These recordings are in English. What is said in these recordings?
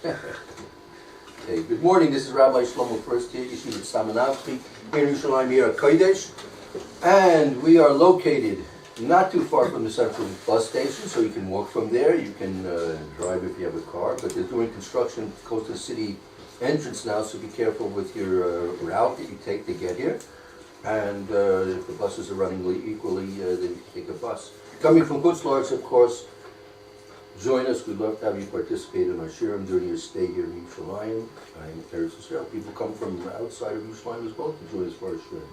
Okay, good morning. This is Rabbi Shlomo Furst here, Yeshiva Tsama Nafshi, here in Yerushalyim, here at HaKodesh. And we are located not too far from the central bus station, so you can walk from there. You can drive if you have a car, but they're doing construction close to the city entrance now, so be careful with your route that you take to get here. And if the buses are running equally, then you can take a bus. Coming from Kutzlarts, of course, join us. We'd love to have you participate in our shirim during your stay here in Yerushalyim. I'm Eretz Yisrael. People come from outside of Yerushalayim as well to join us for our shirim.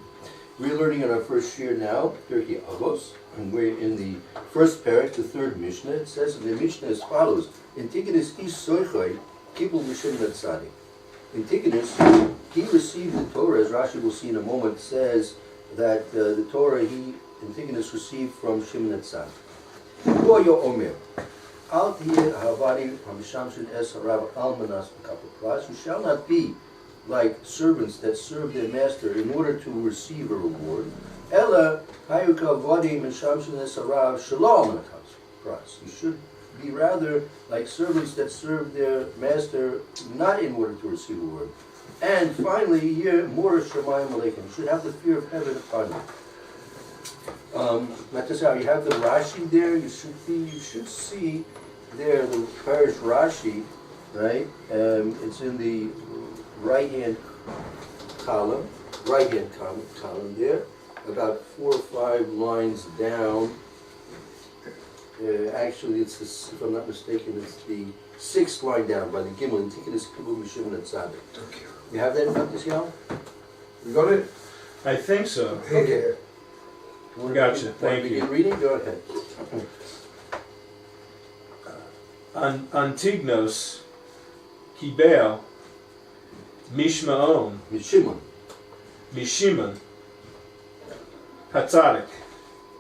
We're learning in our first shir now, Pirkei Avos, and we're in the first parak, the third Mishnah. It says in the Mishnah as follows: Antigonus ish soichai kibul mishim netzadik. Antigonus, he received the Torah, as Rashi will see in a moment, says that the Torah Antigonus received from Shimon Tzadik. Hu yo omer, al tiyeh havadi hamishamshin es harav almanas b'kapel. You shall not be like servants that serve their master in order to receive a reward. Ella hayuka vadi mishamshin es harav shalom b'kapel. You should be rather like servants that serve their master not in order to receive a reward. And finally, here, more Shemayim Aleichem. You should have the fear of heaven upon you. Not just how you have the Rashi there. You should see there the parish Rashi, right? It's in the right-hand column there, about 4 or 5 lines down. Actually, it's if I'm not mistaken, it's the 6th line down by the Gimel. Antigonus Kibul Mishim Netzadik. You have that in front of you? You got it? I think so. Okay. Gotcha. Thank you. Begin reading? Go ahead. Antignos Kibel Mishmaon Mishimon Hatzadik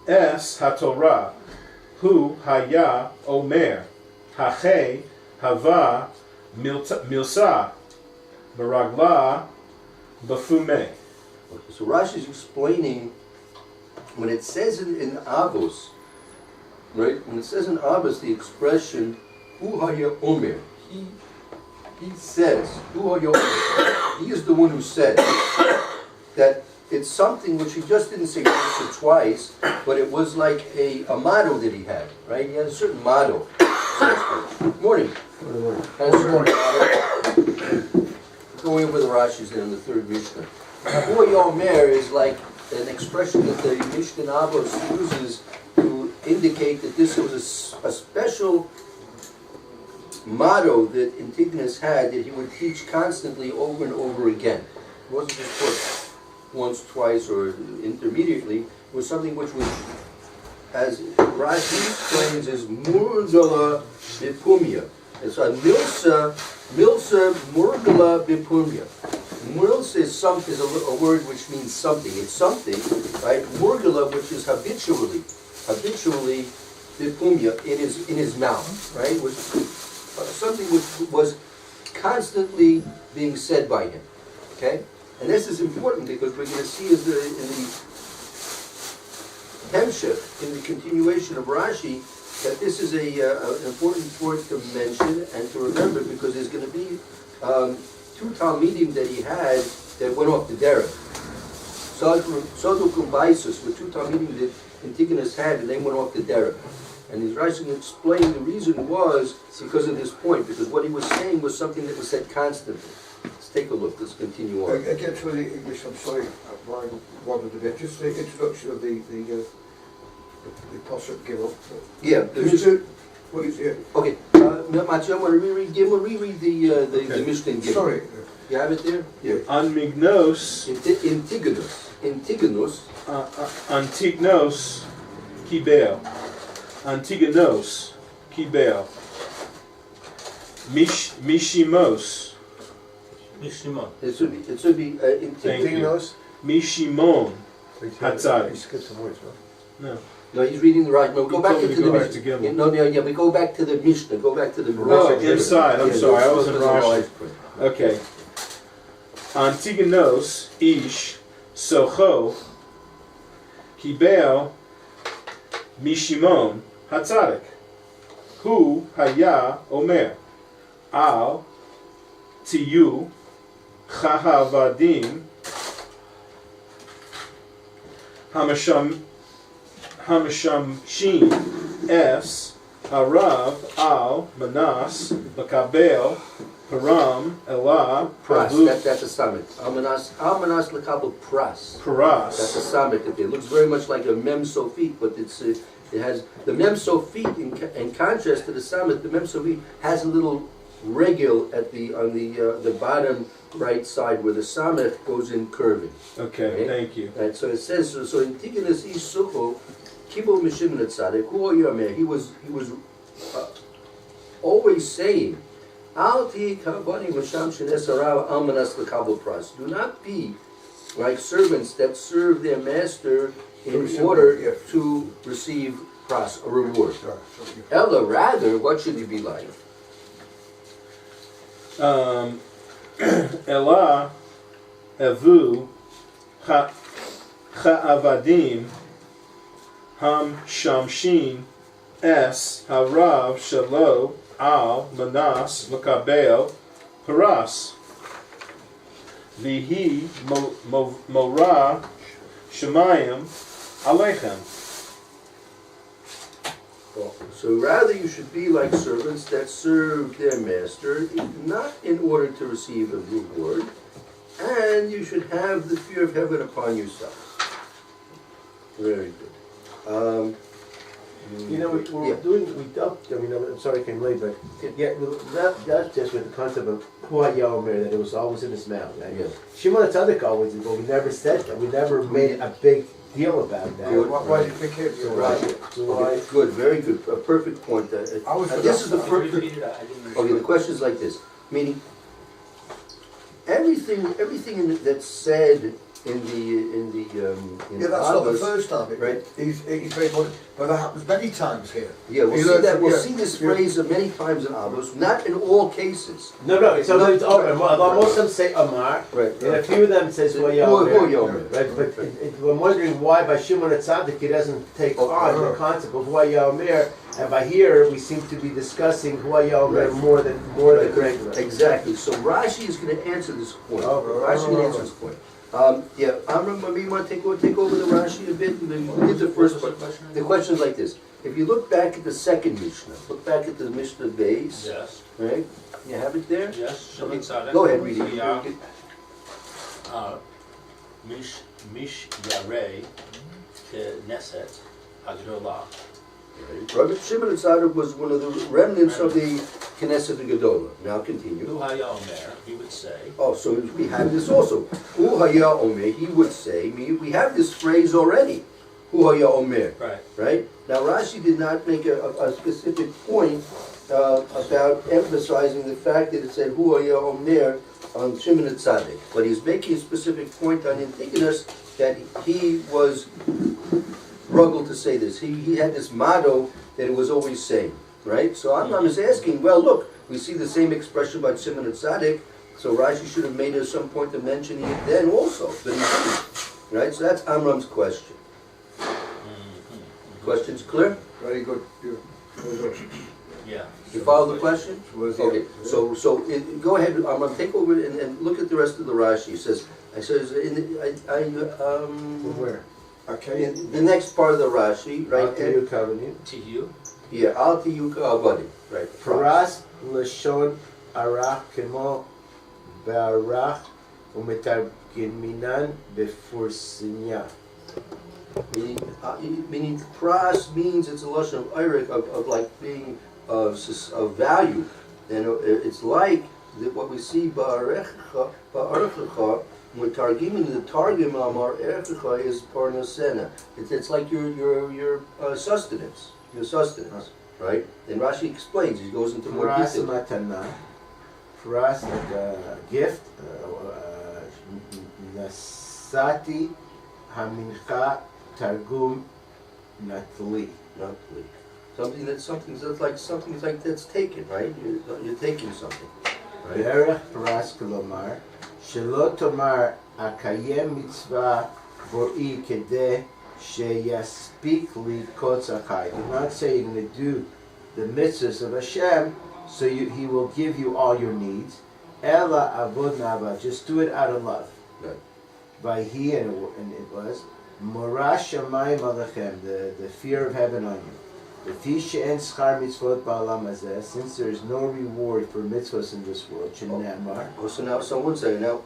Es HaTorah Hu Haya Omer Hache Hava Milsa Baragla Bafume. Okay, so Rashi is explaining when it says in Avos, right? When it says in Avos the expression Hu Haya Omer, he says, Hu Haya Omer, he is the one who said that it's something which he just didn't say once or twice, but it was like a motto that he had, right? He had a certain motto. Good morning. Good morning. Had a certain motto. Going over the Rashis there in the third Mishnah. Hu Haya Omer is like an expression that the Mishnah Avos uses to indicate that this was a special motto that Antigonus had that he would teach constantly over and over again. It wasn't just taught once, twice, or intermediately. It was something which was, as Rashi explains, is murgala bipumya. It's a milsa murgala bipumya. Milsa is a word which means something. It's something, right? Murgala, which is habitually bipumya, it is in his mouth, right? Was something which was constantly being said by him. Okay? And this is important because we're going to see in the Hemshech, in the continuation of Rashi, that this is an important point to mention and to remember because there's going to be 2 Talmidim that he had that went off the derech. Saduk and Baisus were 2 Talmidim that Antigonus had and they went off the derech. And his Rashi explained the reason was because of this point, because what he was saying was something that was said constantly. Let's take a look. Let's continue on. Again, for the English, I'm sorry, I wandered a bit. Just the introduction of the Pasuk Gimel. Yeah. What is it? Okay. Matthew, I want to reread Gimel. Reread the Mishnah in Gimel. Sorry. You have it there? Yeah. Anmignos Antigonus Kibel Antigonos Kibel Mishimos. It should be Antigonos Mishimon Hatzadik. He skipped some words, right? No, he's reading the right. No, go back into the Mishnah. We go back to the Mishnah. Go back to the Mishnah. Oh, inside. I'm sorry, I wasn't Rashi. Okay. Antigonos ish socho kibel mishimon hatzadik. Hu haya omer al tiyu chahavadim Hamasham es harav al manas lakabel param elah Pras, pravu that's a summit. Almanas lekabel pras. That's a paras. summit. It looks very much like a mem sofit, but it has the mem sofit in contrast to the summit. The mem sofit has a little regul at the bottom right side where the summit goes in curving. Okay, Okay. thank you. Right, so it says so in Tikkun Ish Sucho, Kibo Mishim Tzaddik, Hu Yomer. He was always saying, Al Ti Kabani Masham Shenes Harav Almanas Lekabel Pras. Do not be like servants that serve their master in order to receive pras, a reward. Ella, rather, what should you be like? Elah evu cha'avadim ham shamshin es harav shalo al manas makabel paras vihi mora shemayim alechem. So rather you should be like servants that serve their master, not in order to receive a reward, and you should have the fear of heaven upon yourself. Very good. You know, we dealt, I mean, I'm sorry I came late, but that's just with the concept of Hu Yomer, that it was always in his mouth, right? Yes. Shimon HaTzadik always did, but we never said that. We never made a big deal about that. Good. Why do you think it? So Right. Okay, good, very good, a perfect point. This is the first. Okay, the question is like this, meaning everything that's said in the Yeah, that's not the Avos, first time. right? He's very good, but that happens many times here. Yeah, we'll He see learns that. from- We'll yeah, see this yeah. phrase many times in Avos, not in all cases. No, so it's over. Most of them say Amar, Right. and a few of them says Hu Hu Yomer. Yomer. Right, but I'm wondering why by Shimon HaTzadik he doesn't take on the concept of Hu Yomer, and by here we seem to be discussing Hu Yomer Right. more than regular. Exactly. So Rashi is going to answer this point. Oh, Rashi is going to answer this point. Amram, maybe you want to take over the Rashi a bit? We did the first part. The question is like this. If you look back at the second Mishnah, look back at the Mishnah base, Yes, right? You have it there? yes, Shimon Tzaddik. Go ahead, read it. Yeah. Mish Yarei Knesset Hagdolah. Rabbi Shimon Tzaddik was one of the remnants of the Knesset Gedolah. Now continue. Hu Haya Omer, he would say, Oh, so we have this also. Hu Haya Omer, he would say, we have this phrase already. Hu Haya Omer. right, Right? Now Rashi did not make a specific point about emphasizing the fact that it said Hu Haya Omer on Shimon Tzaddik. But he's making a specific point on Antigonus that he was struggled to say this. He had this motto that it was always saying. Right? So I'm just asking, well look, we see the same expression by Shimon Tzaddik, so Rashi should have made at some point of mentioning it then also, but he didn't. Right? So that's Amram's question. Questions clear? Very good. Very good. yeah. You follow the question? Was the- Okay, so go ahead, Amram, take over and look at the rest of the Rashi. It says, Where? Okay. in the next part of the Rashi, right? After you covenant. Tihu, Yeah, Al Tiyuka Abadi, right? Paras Lashon Arach Kemo Be'arach Umetargiminan Befursinya. Meaning pras means it's a lashon of irik of like being of value, and it's like what we see ba'arecha when targiming the targim amar erecha is parnasena. It's like your sustenance, right? And Rashi explains. He goes into more Paras detail. Matana. Paras like a gift. Nasati Hamincha Targum Natli. Not believe. Something like that's taken, right? You're taking something, right? Be'erech Paras Kolomar. Shelo Tomar Akayem Mitzvah Vor'i Kedeh Sheyaspik Li Kotzachai. Do not say you're going to do the mitzvahs of Hashem, so He will give you all your needs. Ella avod nava, just do it out of love. Right. Vayhi, and it was, Morash Shamayim Alechem, the fear of heaven on you. V'ti she'en schar mitzvot ba'olam hazeh, since there is no reward for mitzvahs in this world, Shenamar. Oh, so now someone say now.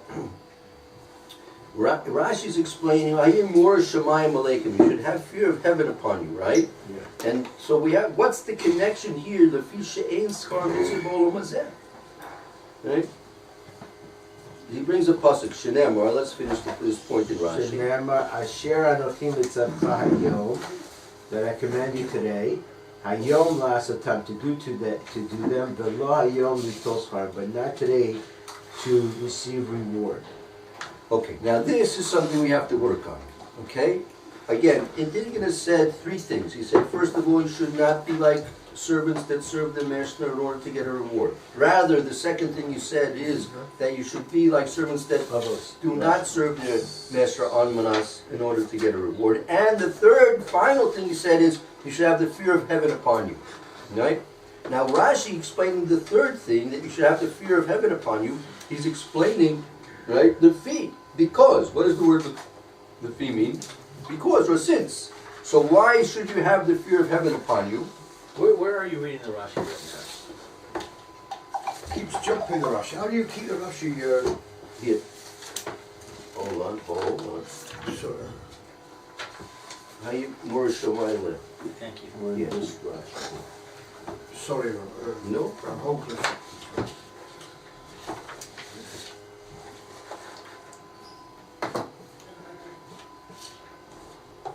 Rashi's explaining, "Ayim mor shamayim aleikum." You should have fear of heaven upon you, right? Yeah. And so we have. What's the connection here? The fi she'en schar mitzvot ba'olam hazeh. Right? He brings a pasuk, Shenamar. Let's finish this point in Rashi. Shenamar Asher Anochim Mitzavcha Hayom, that I command you today, Hayom La'asatam, to do them, V'lo Hayom Litol Schar, but not today to receive reward. Okay, now this is something we have to work on. Okay? Again, Indigenous said three things. He said, first of all, you should not be like servants that serve the master in order to get a reward. Rather, the second thing you said is that you should be like servants that Avos. do not serve their master on manas in order to get a reward. And the third, final thing you said is you should have the fear of heaven upon you. Right? Now Rashi explaining the third thing, that you should have the fear of heaven upon you, he's explaining, right, the fee. Because, what does the word the fee mean? Because, or since. So why should you have the fear of heaven upon you? Where are you reading the Rashi right now? Keeps jumping the Rashi. How do you keep the Rashi? Here. Hold on. Sorry. How you more Shamayim? Thank you. We're in Yeah. this Rashi. Sorry, No. I'm hopeless.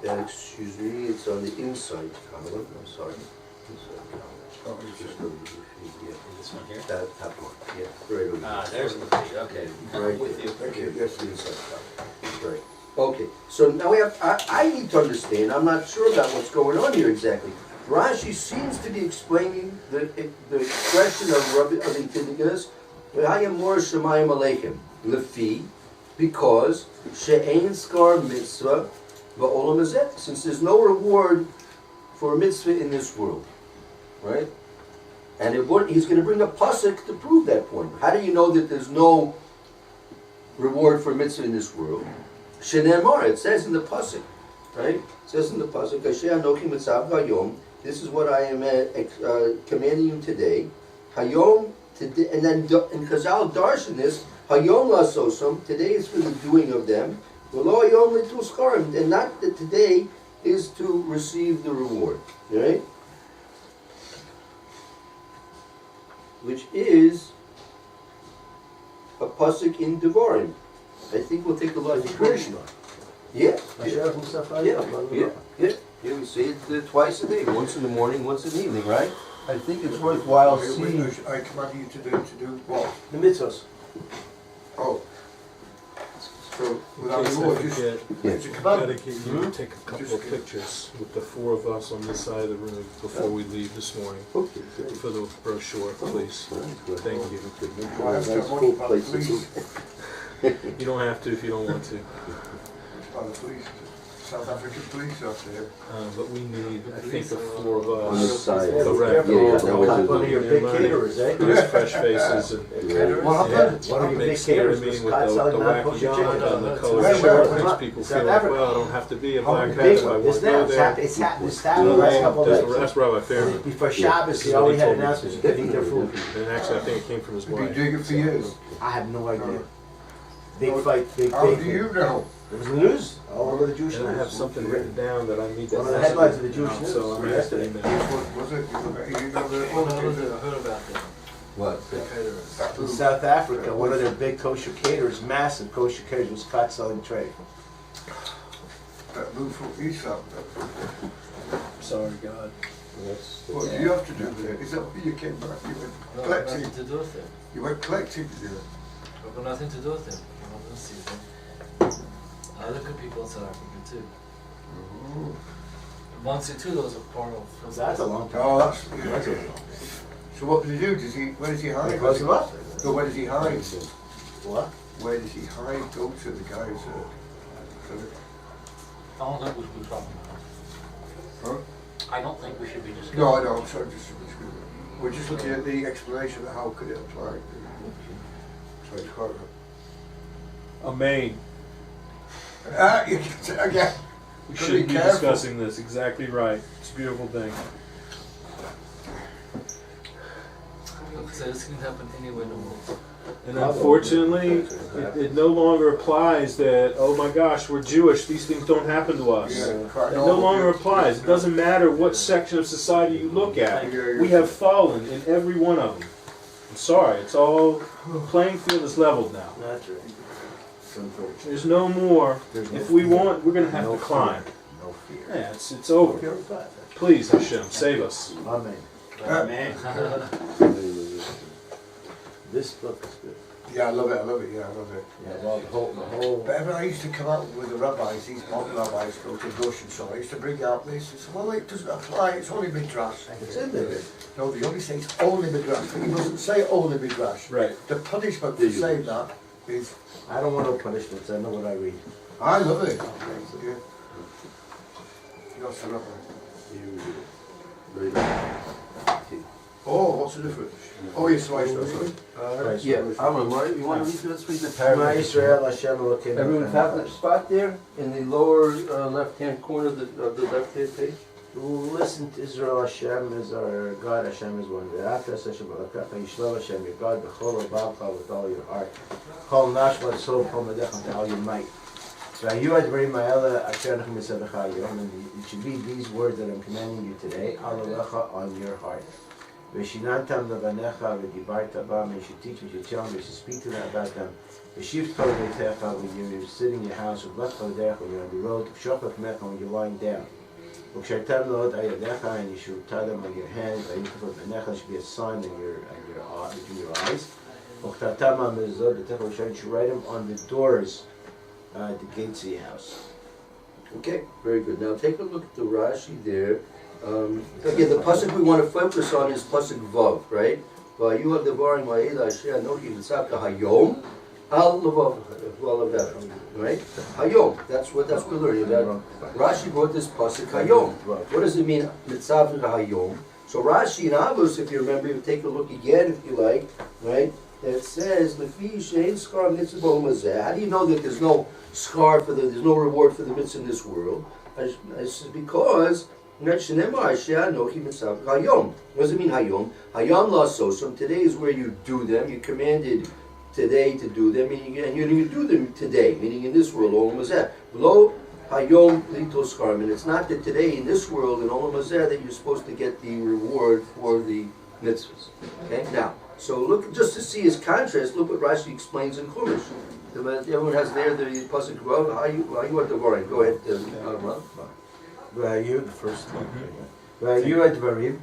Excuse me, it's on the inside column. I'm sorry. Inside column. Oh, it's Just just- go to the feet, yeah. This one here? That one, yeah, right over Ah, there. there's the feet, okay. Right I'm with you. Thank you. Yes, the inside column. Right. Okay, so now we have, I need to understand, I'm not sure about what's going on here exactly. Rashi seems to be explaining the expression of Indigenous, V'hayim mor shamayim aleichem, lefi, because she'ein skar mitzvah v'olam hazeh, since there's no reward for a mitzvah in this world, right? And he's going to bring a pasuk to prove that point. How do you know that there's no reward for a mitzvah in this world? Shenemar, it says in the pasuk, right? It says in the pasuk, Asher anochi mitzav hayom. This is what I am commanding you today. Hayom, today, and then in Chazal darshan this, Hayom lasosom. Today is for the doing of them. V'lo hayom litul skarim, and not that today is to receive the reward, right? Which is a pasuk in Devarim. I think we'll take a look. Krishna. Yeah, Asher Musafayim. yeah. We say it twice a day, once in the morning, once in the evening, right? I think it's worthwhile seeing. I command you to do what? The mitzvahs. Oh. So, without Please, reward, if you just... get, It's a command. dedicate you to take a couple of pictures with the four of us on this side of the room before we leave this morning Okay, good. for the brochure, please. Thank you. I have to Nice watch full by the place to police. You don't have to if you don't want to, By the police. South African police after him. but we need, I think, the four of On this us. side. Yeah, The be rep, careful. yeah, all that was the- a- One of your big caterers, eh? Nice fresh faces and What Yeah, happened? one of your big big stand caterers meeting was with caught the selling wacky non-kosher yarn chicken. and the Where- colored where- shirt where- makes where- people South feel like, Africa. well, I don't have to be a How black big hat if I Big want one. It's to go now. there. It's happened the last couple of days. That's Rabbi Fairman. Before Shabbos, they already had announcements. You could eat their food. And actually, I think it came from his You've been wife. doing it for years. I have no idea. Big fight, big How big. do you know? It was in the news all over the Jewish And I have news. something written down that I need to. One of the headlines of the Jewish news So I'm from asking yesterday. him now. What was it? You know the... heard about that. What? The caterers. In South Africa, one of their big kosher caterers, massive kosher caterers, was caught selling trade. That move from East up. Sorry, God. What do you have to do with it? Is that what you came back? You went No, collecting? nothing to do with it. You went collecting? I've got nothing to do with it. I'm not gonna see them. I look at people in South Africa too. Months too, those are part of. That's a long time. Oh, that's... That's a- So what does he do? Where does he hide? They close them up. So where does he hide? What? Where does he hide? Go to the guys. I don't think we should be talking about Huh? it. I don't think we should be discussing. No, I know. I'm sorry. We're just looking at the explanation of how could it apply. Amen. You can, again. We Gotta shouldn't be be careful. discussing this. Exactly right. It's a beautiful thing. So this can happen anywhere in the world. And unfortunately, it no longer applies that, oh my gosh, we're Jewish, these things don't happen to us. It no longer applies. It doesn't matter what section of society you look at. We have fallen in every one of them. I'm sorry, it's all, playing field is leveled now. That's right. There's no more, if we want, we're going to have to climb. No fear. Yeah, it's over. Fear of God. Please, Hashem, save us. Amen. Amen. This book is good. Yeah, I love it, yeah, I love it. Yeah, well, the whole. But when I used to come out with the rabbis, these modern rabbis, go to Gush and so I used to bring out this, and say, well, it doesn't apply, it's only Midrash. It's in there. No, they only say it's only Midrash, but he doesn't say only Midrash. Right. The punishment for saying that is, I don't want no punishments. I know what I read. I love it. Yeah. You're so lovely. Oh, what's the difference? Oh, yes, right, sorry. Yeah, Aaron, you want to read, let's read the Ma paragraph. Yisrael Hashem Elokeinu. Everyone found that spot there in the lower left-hand corner of the left-hand page? Listen to Israel. Hashem is our God. Hashem is one. Ve'atas Hashem Elokecha Yishlo Hashem your God b'chol levacha with all your heart. Kol nashma soul kol medecha with all your might. So you advarim ma'ela asher anachim misabecha yom, and you should read these words that I'm commanding you today. Alecha on your heart. Veshinantam levanecha v'dibarta bam. You should teach, you should tell them, you should speak to them about them. V'shivta v'techa when you're sitting in your house, v'lecha v'derech when you're on the road, v'shochat mecha when you're lying down. V'kshartam lod ayadecha, and you should tie them on your hand. V'yitafot v'necha should be a sign in between your eyes. V'chtatam ha'mezod v'techa, you should write them on the doors, the gates of your house. Okay, very good. Now take a look at the Rashi there. Again, the pasuk we want to focus on is pasuk Vav, right? You have the Varim Ma'ila Asher Anochi V'tzavta Hayom Al Levav, right? Hayom. That's what we're learning about. Rashi brought this pasuk Hayom. What does it mean? Mitzavta Hayom. So Rashi in Avos, if you remember, you take a look again if you like, right? It says Lefi Shein Skar Mitzvah Mazeh. How do you know that there's no scar there's no reward for the mitzvah in this world? It's because what does it mean Hayom? Hayom la sosam. Today is where you do them. You commanded today to do them, and you do them today, meaning in this world. Olam hazeh. Lo Hayom litos karman. It's not that today in this world in Olam hazeh that you're supposed to get the reward for the mitzvahs. Okay. Now, so look just to see his contrast. Look what Rashi explains in Chumash. Everyone has there the pasuk Vav. How you at the Varim? Go ahead, Ron. You the first one. You advarim,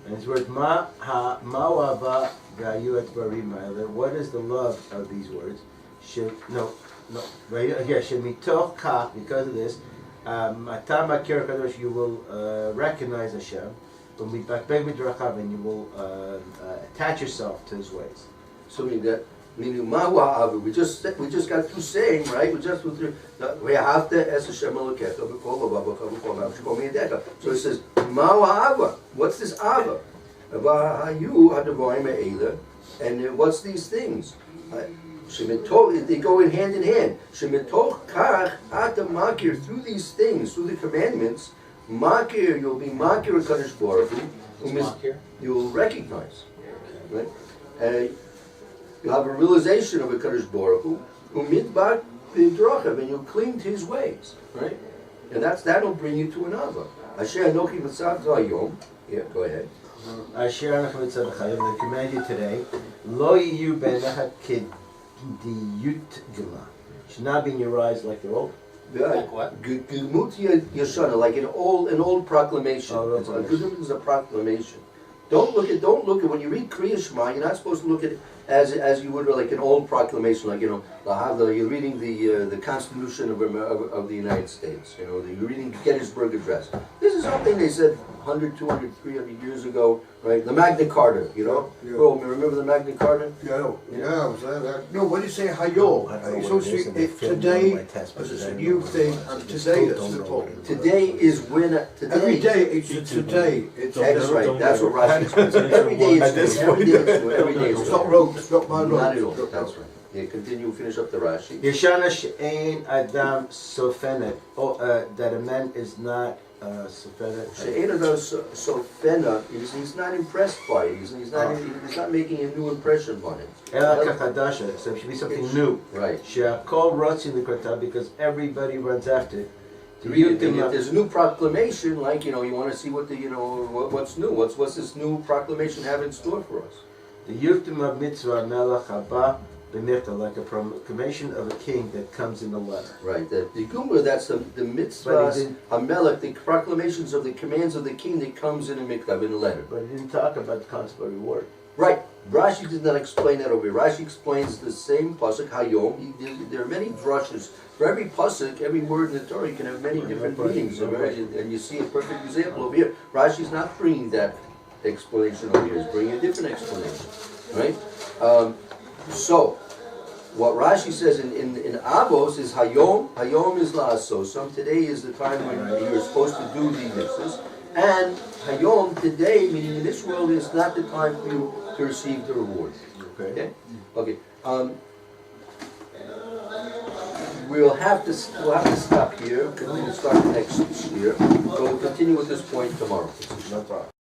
and it's worth ma wava v'ayu advarim. What is the love of these words? Shemitoch kach, because of this, matam makir HaKodesh, you will recognize Hashem. And you will attach yourself to His ways. So meaning ma'wa'avu. We just got through saying, right? We just went through. We have to es Hashem Elokecha b'kol levavecha b'kol nafshecha b'kol miyadecha. So it says ma'wa'ava. What's this ava? V'hayu hadavarim ha'ela. And what's these things? They go in hand. Shemitoch kach ata makir, through these things, through the commandments. Makir, you'll be makir HaKodesh Baruch Hu. You will recognize, right? You have a realization of HaKodesh Baruch Hu. Umidbar b'drachav, and you cling to His ways, right? And that'll bring you to an ava. Asher anochi v'tzavta hayom. Yeah, go ahead. Asher anochi v'tzavta hayom. I command you today. Lo yiyu b'necha k'diyut gema. Should not be in your eyes like the old. Like what? Gumutia Yashana, like an old proclamation. Gudum is a proclamation. Don't look at when you read Kriya Shema, you're not supposed to look at it as you would like an old proclamation, like you're reading the Constitution of the United States. You're reading the Gettysburg Address. This is something they said 100, 200, 300 years ago, right? The Magna Carta, Yeah. Oh, remember the Magna Carta? Yeah, I was there. No, when you say Hayom, it's also today as a new thing, and today that's the point. Today is when Every day it's today. That's right. That's what Rashi explains. Every day is new. Every day is new. It's not wrong. It's not my wrong. Not at all. That's right. Yeah, continue, finish up the Rashi. Yeshana she'ein adam sofenet. That a man is not sofenet. She'ein adam sofena, he's not impressed by it. He's not making a new impression on it. Ela kachadasha. So it should be something new. Right. She'akol rotzin likrata, because everybody runs after it. To read it, and if there's a new proclamation, like, you want to see what the, what's new. What's this new proclamation have in store for us? The yuktim of mitzvah melech haba b'michta, like a proclamation of a king that comes in a letter. Right. The Gumra, that's the mitzvah, Amelech, the proclamations of the commands of the king that comes in a mikdav, in a letter. But it didn't talk about the concept of reward. Right. Rashi did not explain that over here. Rashi explains the same pasuk, Hayom. There are many drushes. For every pasuk, every word in the Torah, you can have many different meanings. And you see a perfect example over here. Rashi's not bringing that explanation over here. He's bringing a different explanation. Right? So, what Rashi says in Avos is Hayom. Hayom is la'asosam. Today is the time when you're supposed to do these mitzvahs. And Hayom, today, meaning in this world, is not the time for you to receive the reward. Okay? Okay. We'll have to stop here because we're going to start next year. So we'll continue with this point tomorrow. No problem.